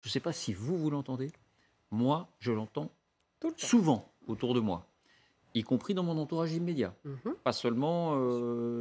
Je ne sais pas si vous l'entendez. Moi, je l'entends Tout le temps. souvent autour de moi, y compris dans mon entourage immédiat. Pas seulement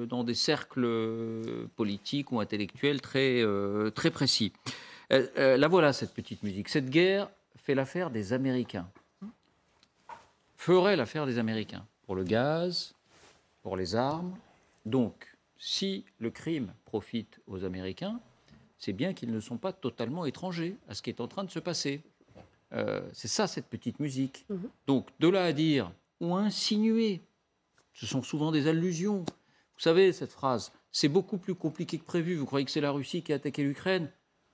dans des cercles politiques ou intellectuels très précis. La voilà, cette petite musique. Cette guerre fait l'affaire des Américains. Ferait l'affaire des Américains. Pour le gaz, pour les armes. Donc, si le crime profite aux Américains, c'est bien qu'ils ne sont pas totalement étrangers à ce qui est en train de se passer. C'est ça, cette petite musique. Donc, de là à dire ou insinuer, ce sont souvent des allusions. Vous savez, cette phrase, c'est beaucoup plus compliqué que prévu. Vous croyez que c'est la Russie qui a attaqué l'Ukraine?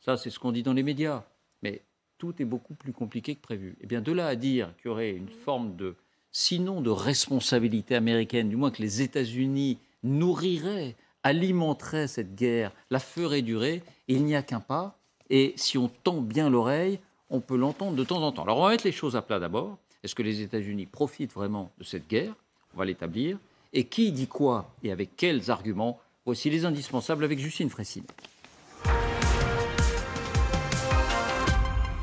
Ça, c'est ce qu'on dit dans les médias. Mais tout est beaucoup plus compliqué que prévu. Eh bien, de là à dire qu'il y aurait une forme de, sinon de responsabilité américaine, du moins que les États-Unis nourriraient, alimenteraient cette guerre, la feraient durer, il n'y a qu'un pas. Et si on tend bien l'oreille, on peut l'entendre de temps en temps. Alors, on va mettre les choses à plat d'abord. Est-ce que les États-Unis profitent vraiment de cette guerre? On va l'établir. Et qui dit quoi et avec quels arguments? Voici les indispensables avec Justine Fressine.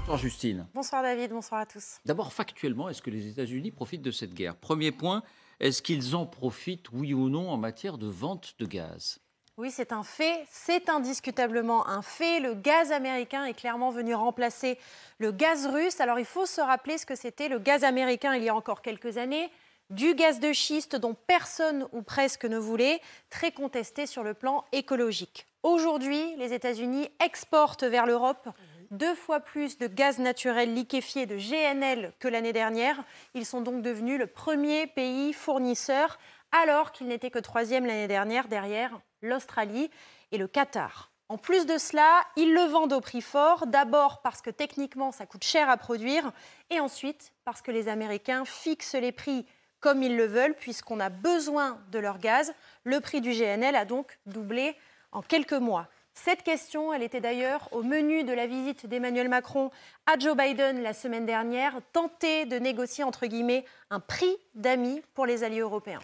Bonsoir Justine. Bonsoir David, bonsoir à tous. D'abord, factuellement, est-ce que les États-Unis profitent de cette guerre? Premier point, est-ce qu'ils en profitent, oui ou non, en matière de vente de gaz? Oui, c'est un fait, c'est indiscutablement un fait. Le gaz américain est clairement venu remplacer le gaz russe. Alors il faut se rappeler ce que c'était le gaz américain il y a encore quelques années. Du gaz de schiste dont personne ou presque ne voulait, très contesté sur le plan écologique. Aujourd'hui, les États-Unis exportent vers l'Europe 2 fois plus de gaz naturel liquéfié de GNL que l'année dernière. Ils sont donc devenus le premier pays fournisseur, alors qu'ils n'étaient que 3e l'année dernière, derrière l'Australie et le Qatar. En plus de cela, ils le vendent au prix fort, d'abord parce que techniquement ça coûte cher à produire, et ensuite parce que les Américains fixent les prix comme ils le veulent, puisqu'on a besoin de leur gaz. Le prix du GNL a donc doublé en quelques mois. Cette question, elle était d'ailleurs au menu de la visite d'Emmanuel Macron à Joe Biden la semaine dernière, tenter de négocier, entre guillemets, un prix d'amis pour les alliés européens.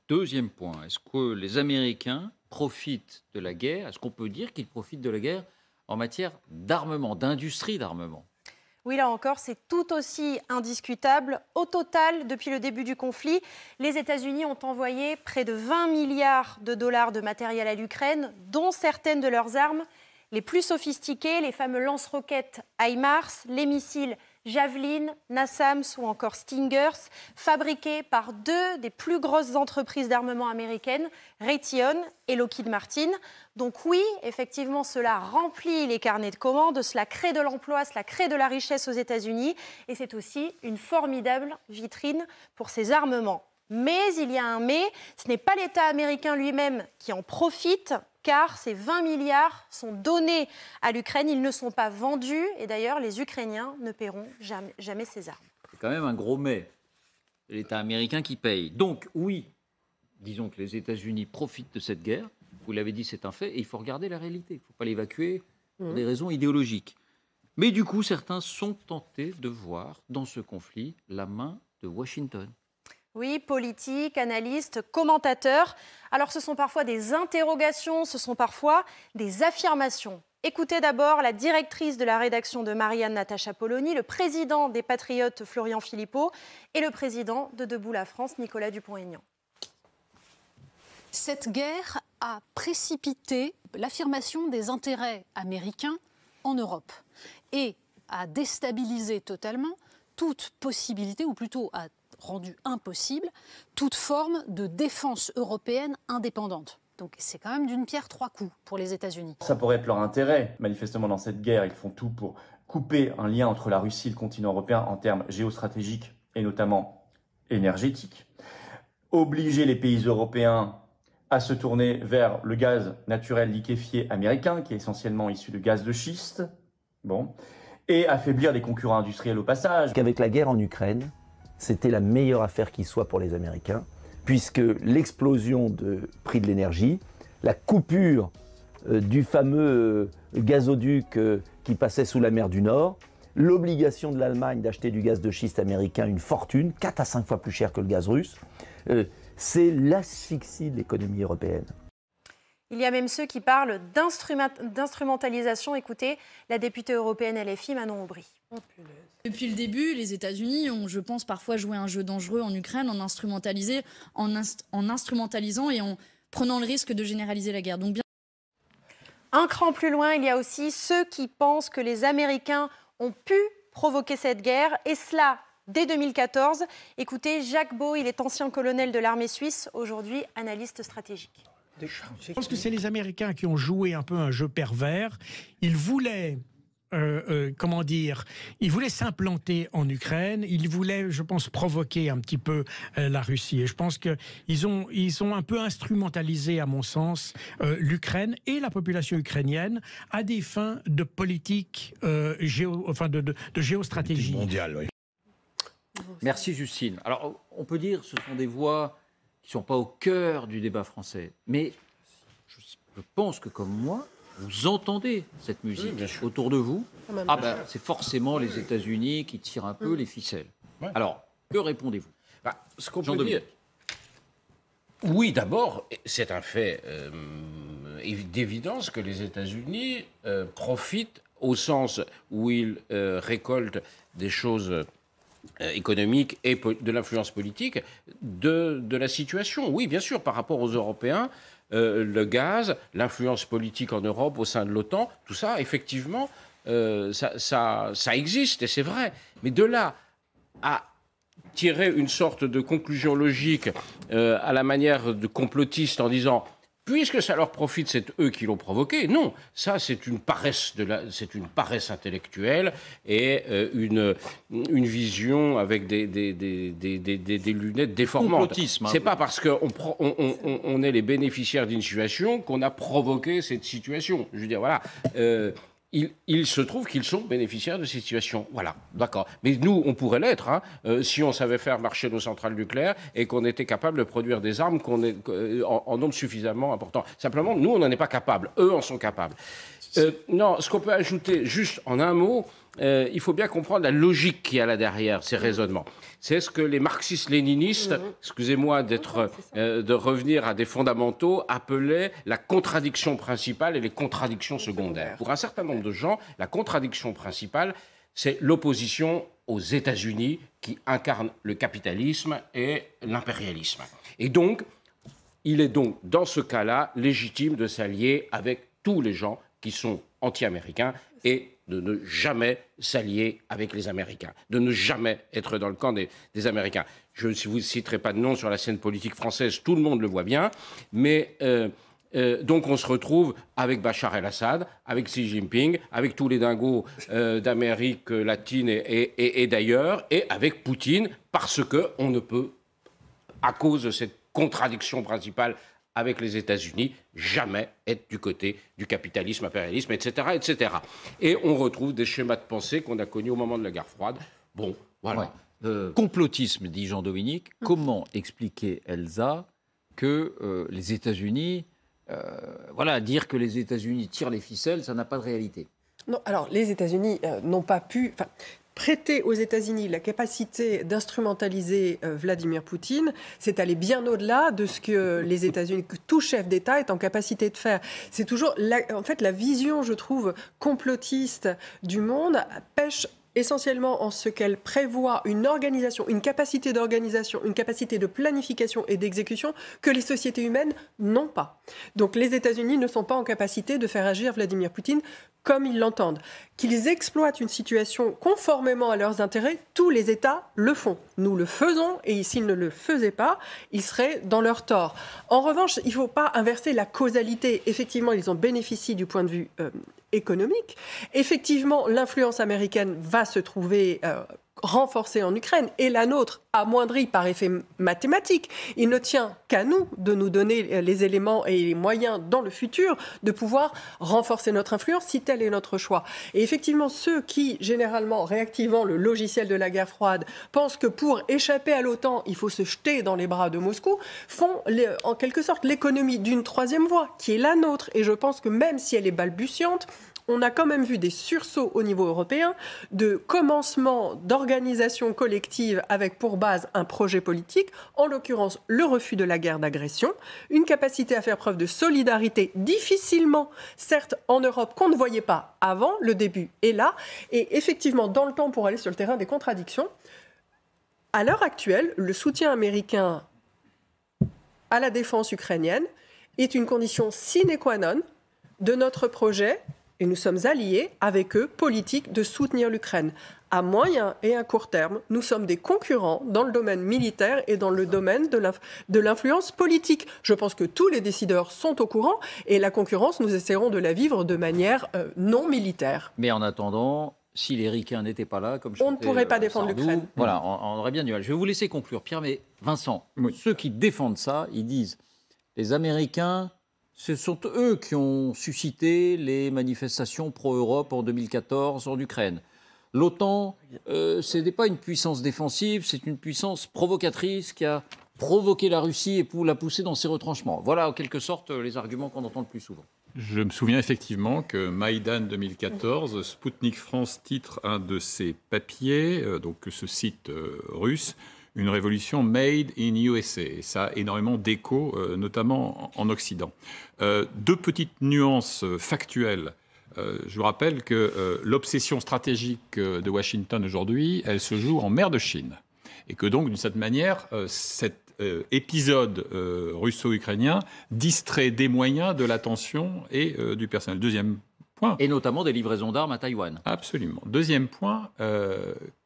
Deuxième point, est-ce que les Américains profitent de la guerre? Est-ce qu'on peut dire qu'ils profitent de la guerre en matière d'armement, d'industrie d'armement? Oui, là encore, c'est tout aussi indiscutable. Au total, depuis le début du conflit, les États-Unis ont envoyé près de 20 milliards de dollars de matériel à l'Ukraine, dont certaines de leurs armes les plus sophistiquées, les fameux lance-roquettes HIMARS, les missiles Javelin, NASAMS ou encore Stingers, fabriqués par 2 des plus grosses entreprises d'armement américaines, Raytheon et Lockheed Martin. Donc oui, effectivement, cela remplit les carnets de commandes, cela crée de l'emploi, cela crée de la richesse aux États-Unis et c'est aussi une formidable vitrine pour ces armements. Mais il y a un mais, ce n'est pas l'État américain lui-même qui en profite, car ces 20 milliards sont donnés à l'Ukraine, ils ne sont pas vendus, et d'ailleurs les Ukrainiens ne paieront jamais ces armes. C'est quand même un gros mais. L'État américain qui paye. Donc oui, disons que les États-Unis profitent de cette guerre, vous l'avez dit, c'est un fait, et il faut regarder la réalité, il ne faut pas l'évacuer pour des raisons idéologiques. Mais du coup, certains sont tentés de voir dans ce conflit la main de Washington. Oui, politiques, analystes, commentateurs. Alors ce sont parfois des interrogations, ce sont parfois des affirmations. Écoutez d'abord la directrice de la rédaction de Marianne Natacha Polony, le président des Patriotes Florian Philippot et le président de Debout la France Nicolas Dupont-Aignan. Cette guerre a précipité l'affirmation des intérêts américains en Europe et a déstabilisé totalement toute possibilité, ou plutôt a rendu impossible, toute forme de défense européenne indépendante. Donc c'est quand même d'une pierre 3 coups pour les États-Unis. Ça pourrait être leur intérêt. Manifestement, dans cette guerre, ils font tout pour couper un lien entre la Russie et le continent européen en termes géostratégiques et notamment énergétiques. Obliger les pays européens à se tourner vers le gaz naturel liquéfié américain, qui est essentiellement issu de gaz de schiste, et affaiblir les concurrents industriels au passage. Qu'avec la guerre en Ukraine, c'était la meilleure affaire qui soit pour les Américains, puisque l'explosion du prix de l'énergie, la coupure du fameux gazoduc qui passait sous la mer du Nord, l'obligation de l'Allemagne d'acheter du gaz de schiste américain, une fortune, 4 à 5 fois plus cher que le gaz russe, c'est l'asphyxie de l'économie européenne. Il y a même ceux qui parlent d'instrumentalisation. Écoutez, la députée européenne LFI, Manon Aubry. Depuis le début, les États-Unis ont, je pense, parfois joué un jeu dangereux en Ukraine, en instrumentalisant et en prenant le risque de généraliser la guerre. Donc, bien... Un cran plus loin, il y a aussi ceux qui pensent que les Américains ont pu provoquer cette guerre, et cela dès 2014. Écoutez, Jacques Beau, il est ancien colonel de l'armée suisse, aujourd'hui analyste stratégique. Je pense que c'est les Américains qui ont joué un peu un jeu pervers. Ils voulaient, ils voulaient s'implanter en Ukraine. Ils voulaient, je pense, provoquer un petit peu la Russie. Et je pense qu'ils ont un peu instrumentalisé, à mon sens, l'Ukraine et la population ukrainienne à des fins de politique, de géostratégie mondiale. Oui. Merci Justine. Alors, on peut dire que ce sont des voix qui ne sont pas au cœur du débat français. Mais je pense que, comme moi, vous entendez cette musique autour de vous. C'est forcément les États-Unis qui tirent un peu les ficelles. Ouais. Alors, que répondez-vous? Ce qu'on peut dire... Oui, d'abord, c'est un fait d'évidence que les États-Unis profitent, au sens où ils récoltent des choses... économique et de l'influence politique de la situation. Oui, bien sûr, par rapport aux Européens, le gaz, l'influence politique en Europe au sein de l'OTAN, tout ça, effectivement, ça existe et c'est vrai. Mais de là à tirer une sorte de conclusion logique à la manière de complotiste en disant... Puisque ça leur profite, c'est eux qui l'ont provoqué. Non, ça c'est une paresse intellectuelle et une vision avec des lunettes déformantes. C'est pas parce qu'on est les bénéficiaires d'une situation qu'on a provoqué cette situation. Je veux dire, voilà. Il se trouve qu'ils sont bénéficiaires de cette situation. Voilà, d'accord. Mais nous, on pourrait l'être, si on savait faire marcher nos centrales nucléaires et qu'on était capable de produire des armes en nombre suffisamment important. Simplement, nous, on n'en est pas capable. Eux en sont capables. Non, ce qu'on peut ajouter, juste en un mot, il faut bien comprendre la logique qu'il y a là derrière ces raisonnements. C'est ce que les marxistes-léninistes, excusez-moi de revenir à des fondamentaux, appelaient la contradiction principale et les contradictions secondaires. Pour un certain nombre de gens, la contradiction principale, c'est l'opposition aux États-Unis qui incarnent le capitalisme et l'impérialisme. Et donc, il est donc, dans ce cas-là, légitime de s'allier avec tous les gens qui sont anti-américains et de ne jamais s'allier avec les Américains, de ne jamais être dans le camp des Américains. Je ne vous citerai pas de nom sur la scène politique française, tout le monde le voit bien, mais donc on se retrouve avec Bachar el-Assad, avec Xi Jinping, avec tous les dingos d'Amérique latine et d'ailleurs, et avec Poutine, parce qu'on ne peut, à cause de cette contradiction principale avec les États-Unis, jamais être du côté du capitalisme, impérialisme, etc., etc. Et on retrouve des schémas de pensée qu'on a connus au moment de la guerre froide. Bon, voilà. Ouais. Complotisme, dit Jean-Dominique. Comment expliquer, Elsa, que les États-Unis... dire que les États-Unis tirent les ficelles, ça n'a pas de réalité. Non, alors les États-Unis n'ont pas pu... Prêter aux États-Unis la capacité d'instrumentaliser Vladimir Poutine, c'est aller bien au-delà de ce que les États-Unis, que tout chef d'État est en capacité de faire. C'est toujours, la vision, je trouve, complotiste du monde pêche essentiellement en ce qu'elle prévoit une organisation, une capacité d'organisation, une capacité de planification et d'exécution que les sociétés humaines n'ont pas. Donc les États-Unis ne sont pas en capacité de faire agir Vladimir Poutine comme ils l'entendent. Qu'ils exploitent une situation conformément à leurs intérêts, tous les États le font. Nous le faisons, et s'ils ne le faisaient pas, ils seraient dans leur tort. En revanche, il ne faut pas inverser la causalité. Effectivement, ils en bénéficient du point de vue économique. Effectivement, l'influence américaine va se trouver renforcée en Ukraine et la nôtre amoindrie par effet mathématique. Il ne tient qu'à nous de nous donner les éléments et les moyens dans le futur de pouvoir renforcer notre influence si tel est notre choix. Et effectivement, ceux qui, généralement, réactivant le logiciel de la guerre froide, pensent que pour échapper à l'OTAN, il faut se jeter dans les bras de Moscou, font en quelque sorte l'économie d'une troisième voie, qui est la nôtre. Et je pense que même si elle est balbutiante, on a quand même vu des sursauts au niveau européen de commencement d'organisation collective avec pour base un projet politique, en l'occurrence le refus de la guerre d'agression, une capacité à faire preuve de solidarité difficilement, certes en Europe, qu'on ne voyait pas avant, le début est là, et effectivement dans le temps pour aller sur le terrain des contradictions. À l'heure actuelle, le soutien américain à la défense ukrainienne est une condition sine qua non de notre projet, et nous sommes alliés avec eux, politique, de soutenir l'Ukraine. À moyen et à court terme, nous sommes des concurrents dans le domaine militaire et dans le domaine de l'influence politique. Je pense que tous les décideurs sont au courant, et la concurrence, nous essaierons de la vivre de manière non militaire. Mais en attendant, si les Ricains n'étaient pas là, comme on ne pourrait pas défendre l'Ukraine. Voilà, on aurait bien du mal. Je vais vous laisser conclure, Pierre, mais Vincent, ceux qui défendent ça, ils disent les Américains, ce sont eux qui ont suscité les manifestations pro-Europe en 2014 en Ukraine. L'OTAN, ce n'est pas une puissance défensive, c'est une puissance provocatrice qui a provoqué la Russie et pour la pousser dans ses retranchements. Voilà, en quelque sorte, les arguments qu'on entend le plus souvent. Je me souviens effectivement que Maïdan 2014, Sputnik France titre un de ses papiers, donc ce site russe, une révolution made in USA. Et ça a énormément d'écho, notamment en Occident. Deux petites nuances factuelles. Je vous rappelle que l'obsession stratégique de Washington aujourd'hui, elle se joue en mer de Chine. Et que donc, d'une certaine manière, cet épisode russo-ukrainien distrait des moyens, de l'attention et du personnel. Deuxième point. Et notamment des livraisons d'armes à Taïwan. Absolument. Deuxième point,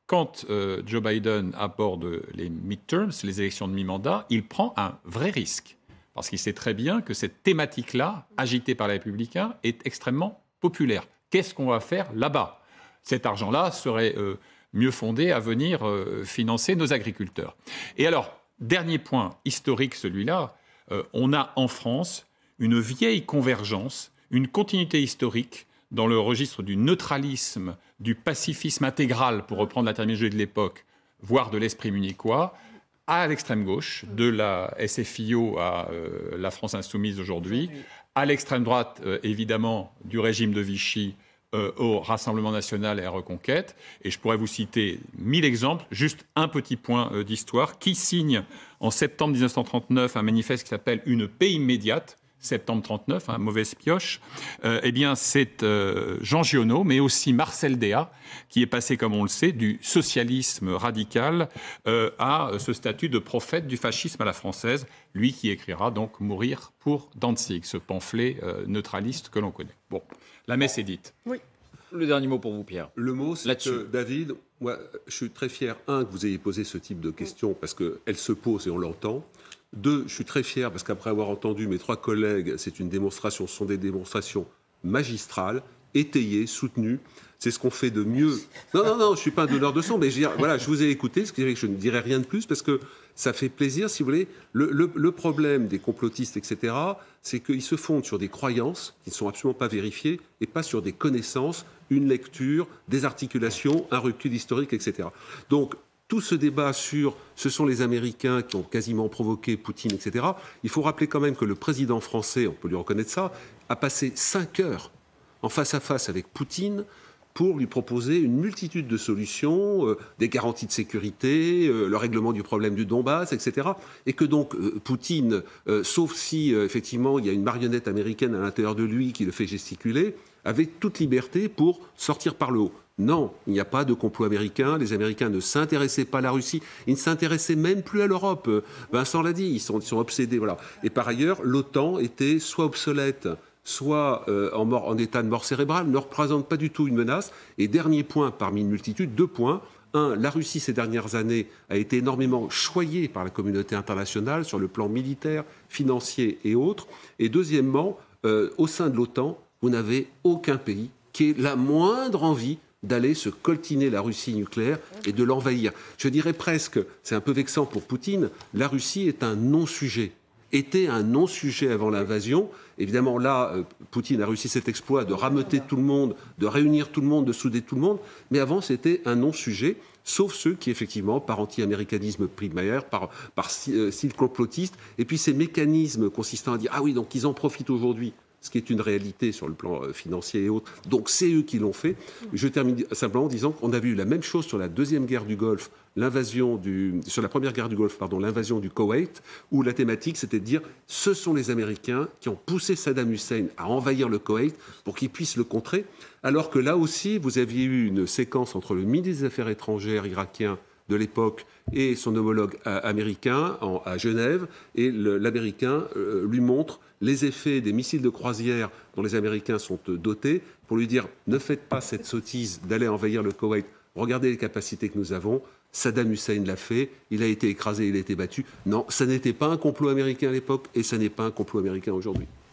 quand Joe Biden aborde les midterms, les élections de mi-mandat, il prend un vrai risque. Parce qu'il sait très bien que cette thématique-là, agitée par les Républicains, est extrêmement populaire. Qu'est-ce qu'on va faire là-bas ? Cet argent-là serait mieux fondé à venir financer nos agriculteurs. Et alors, dernier point historique, celui-là, on a en France une vieille convergence, une continuité historique dans le registre du neutralisme, du pacifisme intégral, pour reprendre la terminologie de l'époque, voire de l'esprit munichois, à l'extrême gauche, de la SFIO à la France insoumise aujourd'hui, à l'extrême droite, évidemment, du régime de Vichy au Rassemblement national et à Reconquête. Et je pourrais vous citer 1000 exemples, juste un petit point d'histoire. Qui signe en septembre 1939 un manifeste qui s'appelle « Une paix immédiate », septembre 39, mauvaise pioche, eh bien c'est Jean Giono, mais aussi Marcel Déat, qui est passé, comme on le sait, du socialisme radical à ce statut de prophète du fascisme à la française, lui qui écrira donc « Mourir pour Danzig », ce pamphlet neutraliste que l'on connaît. Bon, la messe est dite. Oui. Le dernier mot pour vous, Pierre. Le mot, c'est que, David, moi, je suis très fier, que vous ayez posé ce type de questions, parce qu'elle se pose et on l'entend. 2, je suis très fier parce qu'après avoir entendu mes 3 collègues, ce sont des démonstrations magistrales, étayées, soutenues. C'est ce qu'on fait de mieux. Non, je ne suis pas un donneur de son, mais je vous ai écouté, ce qui fait que je ne dirai rien de plus parce que ça fait plaisir, si vous voulez. Le problème des complotistes, etc., c'est qu'ils se fondent sur des croyances qui ne sont absolument pas vérifiées et pas sur des connaissances, une lecture, des articulations, un recul historique, etc. Donc, tout ce débat sur ce sont les Américains qui ont quasiment provoqué Poutine, etc., il faut rappeler quand même que le président français, on peut lui reconnaître ça, a passé 5 heures en face à face avec Poutine pour lui proposer une multitude de solutions, des garanties de sécurité, le règlement du problème du Donbass, etc. Et que donc Poutine, sauf si effectivement il y a une marionnette américaine à l'intérieur de lui qui le fait gesticuler, avait toute liberté pour sortir par le haut. Non, il n'y a pas de complot américain. Les Américains ne s'intéressaient pas à la Russie. Ils ne s'intéressaient même plus à l'Europe. Vincent l'a dit, ils sont obsédés. Voilà. Et par ailleurs, l'OTAN était soit obsolète, soit en état de mort cérébrale, ne représente pas du tout une menace. Et dernier point parmi une multitude, 2 points. 1, la Russie ces dernières années a été énormément choyée par la communauté internationale sur le plan militaire, financier et autres. Et deuxièmement, au sein de l'OTAN, vous n'avez aucun pays qui ait la moindre envie d'aller se coltiner la Russie nucléaire et de l'envahir. Je dirais presque, c'est un peu vexant pour Poutine, la Russie est un non-sujet. Était un non-sujet avant l'invasion. Évidemment, là, Poutine a réussi cet exploit de rameuter tout le monde, de réunir tout le monde, de souder tout le monde. Mais avant, c'était un non-sujet, sauf ceux qui, effectivement, par anti-américanisme primaire, par style complotiste, et puis ces mécanismes consistant à dire « Ah oui, donc ils en profitent aujourd'hui ». ce qui est une réalité sur le plan financier et autres. Donc c'est eux qui l'ont fait. Je termine simplement en disant qu'on a vu la même chose sur la deuxième guerre du Golfe, sur la première guerre du Golfe, l'invasion du Koweït, où la thématique c'était de dire ce sont les Américains qui ont poussé Saddam Hussein à envahir le Koweït pour qu'il puisse le contrer, alors que là aussi vous aviez eu une séquence entre le ministre des Affaires étrangères irakien de l'époque et son homologue américain à Genève, et l'Américain lui montre les effets des missiles de croisière dont les Américains sont dotés, pour lui dire ne faites pas cette sottise d'aller envahir le Koweït, regardez les capacités que nous avons. Saddam Hussein l'a fait, il a été écrasé, il a été battu. Non, ça n'était pas un complot américain à l'époque et ça n'est pas un complot américain aujourd'hui.